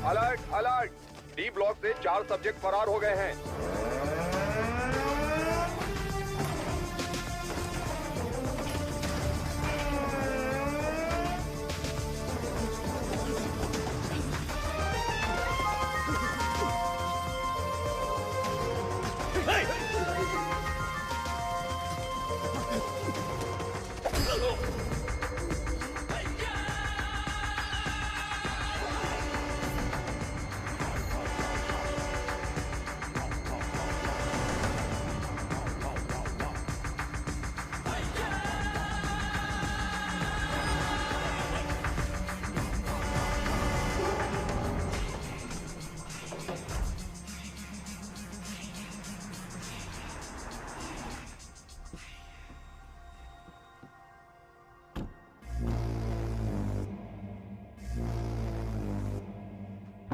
Alert alert, D block से 4 subject फरार हो गए हैं।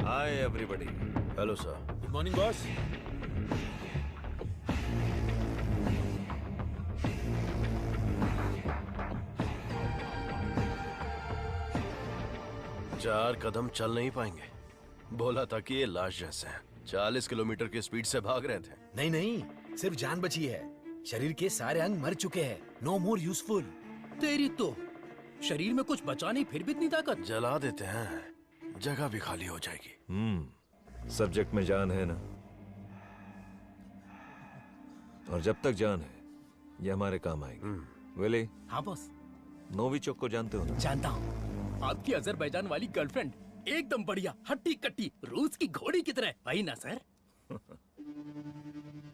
Hi everybody. Hello sir. Good morning, boss. चार कदम चल नहीं पाएंगे। बोला था कि ये लाश जैसे हैं। 40 किलोमीटर की स्पीड से भाग रहे थे। नहीं नहीं, सिर्फ जान बची है। शरीर के सारे अंग मर चुके हैं। No more useful. तेरी तो शरीर में कुछ बचा नहीं, फिर भी इतनी ताकत। जला देते हैं, जगह भी खाली हो जाएगी। सब्जेक्ट में जान है ना, और जब तक जान है ये हमारे काम आएगी। विली, हाँ बॉस। नोविचोक को जानते हो ना? जानता हूँ। आपकी अजरबैजान वाली गर्लफ्रेंड एकदम बढ़िया, हट्टी कट्टी, रूस की घोड़ी की तरह। वही ना sir?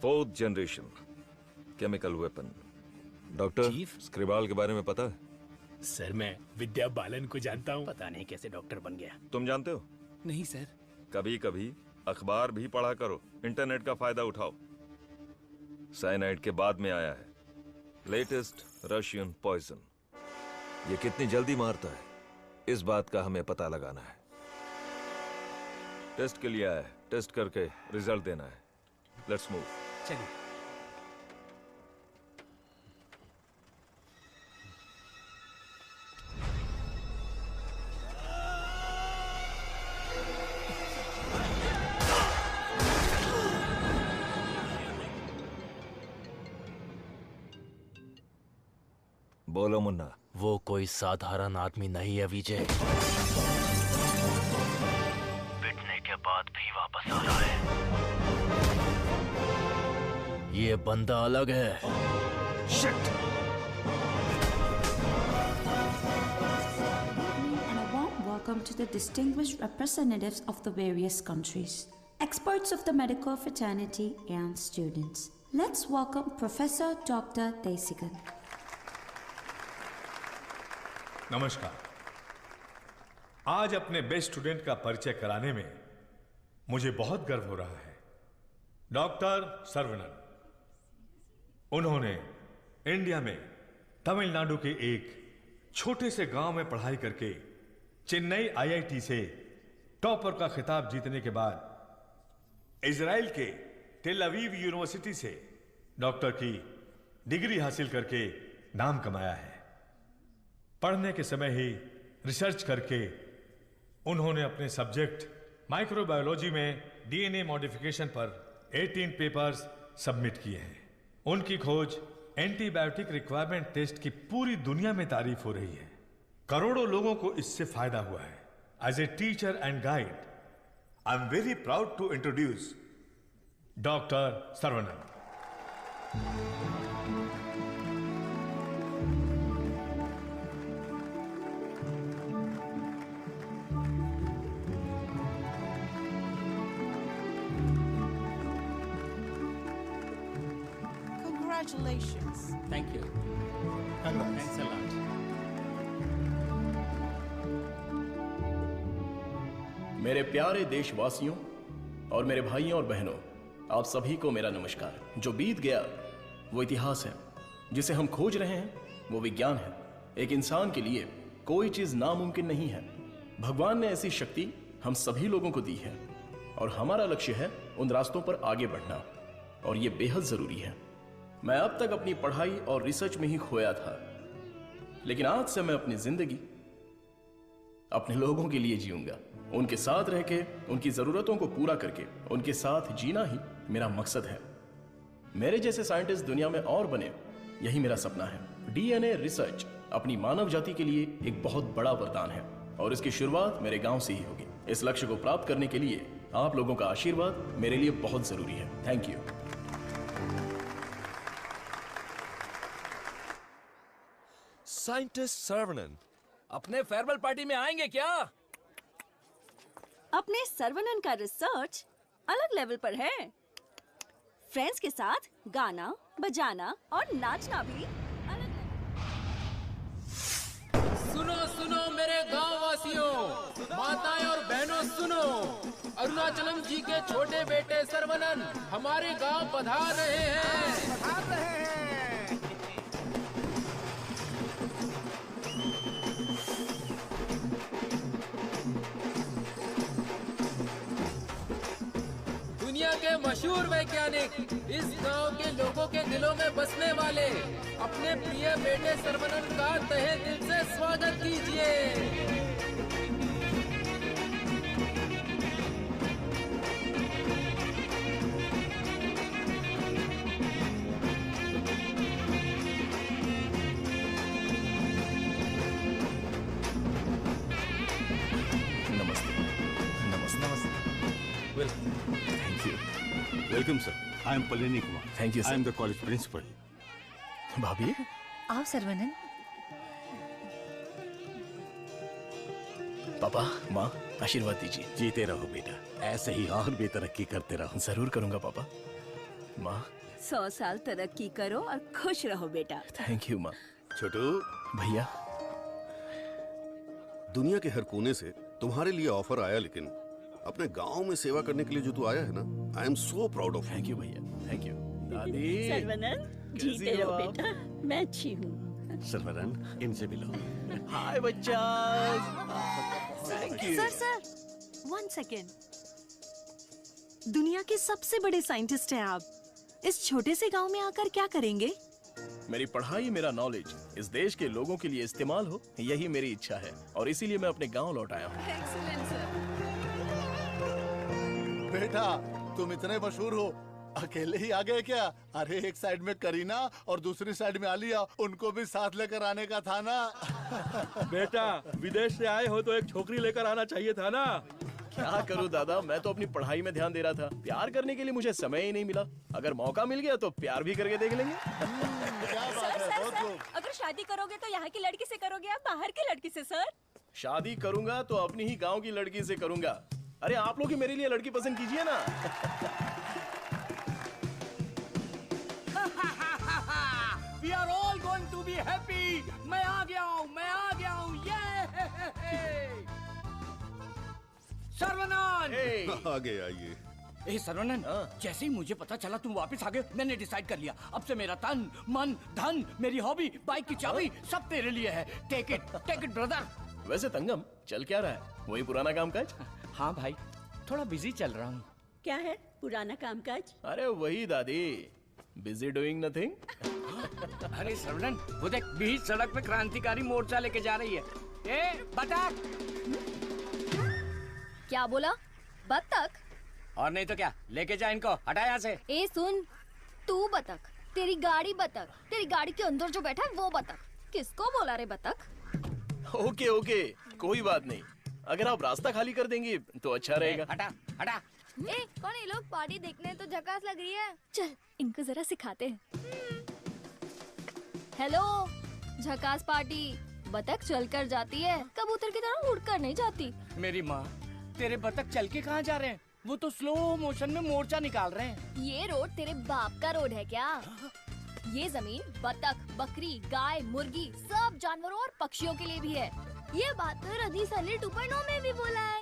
4th generation chemical weapon. Doctor chief? Skripal के बारे में पता है? सर मैं विद्या बालन को जानता हूँ। पता नहीं कैसे डॉक्टर बन गया। तुम जानते हो? नहीं सर। कभी कभी अखबार भी पढ़ा करो, इंटरनेट का फायदा उठाओ। साइनाइड के बाद में आया है लेटेस्ट रशियन पॉइजन। ये कितनी जल्दी मारता है, इस बात का हमें पता लगाना है। टेस्ट के लिए आया है, टेस्ट करके रिजल्ट देना है। Let's move. चलिए। बोलो मुन्ना। वो कोई साधारण आदमी नहीं है विजय। पिटने के बाद भी वापस आ रहा है। ये बंदा अलग है। Shit! And a warm welcome to the distinguished representatives of the various countries, experts of the medical fraternity and students. Let's welcome Professor Dr. Desigan. नमस्कार। आज अपने बेस्ट स्टूडेंट का परिचय कराने में मुझे बहुत गर्व हो रहा है। डॉक्टर सर्वनन, उन्होंने इंडिया में तमिलनाडु के एक छोटे से गांव में पढ़ाई करके चेन्नई आईआईटी से टॉपर का खिताब जीतने के बाद इजराइल के टेल अवीव यूनिवर्सिटी से डॉक्टर की डिग्री हासिल करके नाम कमाया है। पढ़ने के समय ही रिसर्च करके उन्होंने अपने सब्जेक्ट माइक्रोबायोलॉजी में डीएनए मॉडिफिकेशन पर 18 पेपर्स सबमिट किए हैं। उनकी खोज एंटीबायोटिक रिक्वायरमेंट टेस्ट की पूरी दुनिया में तारीफ हो रही है। करोड़ों लोगों को इससे फायदा हुआ है। As a teacher and guide, I am very proud to introduce doctor Saravanan. Congratulations. Thank you. Thanks a lot. मेरे प्यारे देशवासियों और मेरे भाइयों और बहनों, आप सभी को मेरा नमस्कार। जो बीत गया वो इतिहास है, जिसे हम खोज रहे हैं वो विज्ञान है। एक इंसान के लिए कोई चीज नामुमकिन नहीं है। भगवान ने ऐसी शक्ति हम सभी लोगों को दी है और हमारा लक्ष्य है उन रास्तों पर आगे बढ़ना, और ये बेहद जरूरी है। मैं अब तक अपनी पढ़ाई और रिसर्च में ही खोया था, लेकिन आज से मैं अपनी जिंदगी अपने लोगों के लिए जीऊंगा, उनके साथ रह के, उनकी जरूरतों को पूरा करके, उनके साथ जीना ही मेरा मकसद है। मेरे जैसे साइंटिस्ट दुनिया में और बने, यही मेरा सपना है। डीएनए रिसर्च अपनी मानव जाति के लिए एक बहुत बड़ा वरदान है और इसकी शुरुआत मेरे गांव से ही होगी। इस लक्ष्य को प्राप्त करने के लिए आप लोगों का आशीर्वाद मेरे लिए बहुत जरूरी है। Thank you. साइंटिस्ट सर्वनन, अपने फेयरवेल पार्टी में आएंगे क्या? अपने सर्वनन का रिसर्च अलग लेवल पर है। फ्रेंड्स के साथ गाना, बजाना और नाचना भी अलग सुनो सुनो मेरे गांव वासियों, माताएं और बहनों सुनो, अरुणाचलम जी के छोटे बेटे सर्वनन हमारे गांव पधार रहे हैं। दुनिया के मशहूर वैज्ञानिक, इस गांव के लोगों के दिलों में बसने वाले अपने प्रिय बेटे सर्वनन का तहे दिल से स्वागत कीजिए। Welcome, sir. I am Palini Kumar. Thank you, sir. I am the college principal. भाभी, आओ सर्वनन। पापा, माँ, आशीर्वाद दीजिए। जीते रहो बेटा, ऐसे ही और भी तरक्की करते रहो। जरूर करूंगा पापा। माँ, 100 साल तरक्की करो और खुश रहो बेटा। थैंक यू माँ। छोटू भैया, दुनिया के हर कोने से तुम्हारे लिए ऑफर आया, लेकिन अपने गांव में सेवा करने के लिए जो तू आया है ना, I am so proud of. Thank you भैया, थैंक यू। दादी, सर्वनन, जीते रहो बेटा, मैं अच्छी हूँ। सर्वनन, इनसे मिलो। हाय बच्चा। Thank you. Sir, 1 second. दुनिया के सबसे बड़े साइंटिस्ट हैं आप, इस छोटे से गांव में आकर क्या करेंगे? मेरी पढ़ाई, मेरा नॉलेज इस देश के लोगों के लिए इस्तेमाल हो, यही मेरी इच्छा है और इसीलिए मैं अपने गांव लौट आया हूँ। Excellent sir. बेटा, तुम इतने मशहूर हो, अकेले ही आ गए क्या? अरे एक साइड में करीना और दूसरी साइड में आलिया, उनको भी साथ लेकर आने का था ना। बेटा, विदेश से आए हो तो एक छोकरी लेकर आना चाहिए था ना। क्या करूं दादा, मैं तो अपनी पढ़ाई में ध्यान दे रहा था। प्यार करने के लिए मुझे समय ही नहीं मिला। अगर मौका मिल गया तो प्यार भी करके देख लेंगे। क्या बात है, बहुत खूब। अगर शादी करोगे तो यहाँ की लड़की से करोगे या बाहर की लड़की से सर? शादी करूंगा तो अपनी ही गांव की लड़की से करूंगा। अरे आप लोग ही मेरे लिए लड़की पसंद कीजिए ना। We are all going to be happy. मैं आ गया हूँ, ये सर्वनन। आगे आइए। ए सर्वनन, जैसे ही मुझे पता चला तुम वापस आ गए, मैंने डिसाइड कर लिया, अब से मेरा तन, मन, धन, मेरी हॉबी, बाइक की चाबी सब तेरे लिए है। Take it brother. वैसे तंगम, चल क्या रहा है? वही पुराना कामकाज? हाँ भाई, थोड़ा बिजी चल रहा हूँ। क्या है पुराना कामकाज? अरे वही दादी, बिजी डूइंग नथिंग। अरे सर्वनन, वो देख, बीच सड़क पे क्रांतिकारी मोर्चा लेके जा रही है। ए बतख। क्या बोला? बतख? और नहीं तो क्या, लेके जा इनको, हटा यहाँ से। ए सुन, तू बतख, तेरी गाड़ी बतख, तेरी गाड़ी के अंदर जो बैठा है वो बतख। किसको बोला रे बतख? ओके ओके, कोई बात नहीं। अगर आप रास्ता खाली कर देंगी तो अच्छा रहेगा। हटा हटा। ए, कौन ये लोग? पार्टी देखने तो झकास लग रही है। चल इनको जरा सिखाते हैं। हेलो, झकास पार्टी। बतख चलकर जाती है, कबूतर की तरह उड़कर नहीं जाती। मेरी माँ, तेरे बतख चल के कहाँ जा रहे हैं? वो तो स्लो मोशन में मोर्चा निकाल रहे हैं। ये रोड तेरे बाप का रोड है क्या? ये जमीन बतख, बकरी, गाय, मुर्गी, सब जानवरों और पक्षियों के लिए भी है। ये बात तो रदी सली 2.0 में भी बोला है।